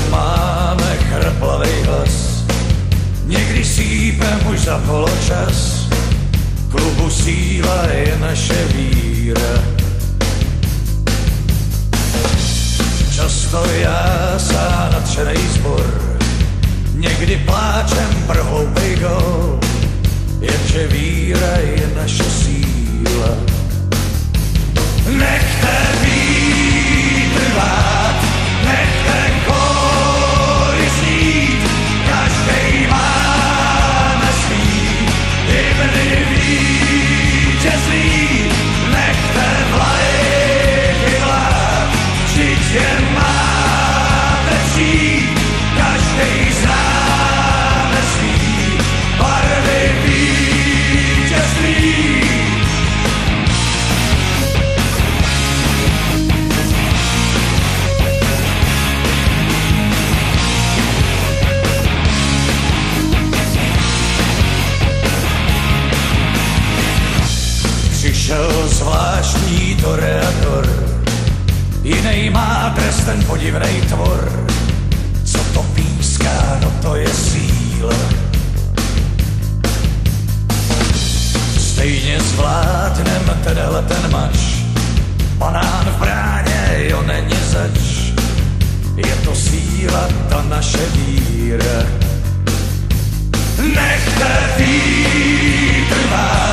máme chraplavej hlas, někdy sípem už za poločas. Klubu síla je naše víra. Často jásá nadšenej zbor, někdy pláčem pro hloupej gól, jenže víra je naše síla. Nechte vítr vát, nechte kóry znít, každej máme svý hymny vítězný. Nechte vlajky vlád, vždyť je máte přijít, každej známe svý barvy vítězný. Přišel zvláštní toreador, jinej má trest ten podivnej tvor. Co to píská, no to je síla. Stejně zvládnem tenhle ten mač, banán v bráně, jo není zač. Je to síla, ta naše víra. Nechte vítr vát,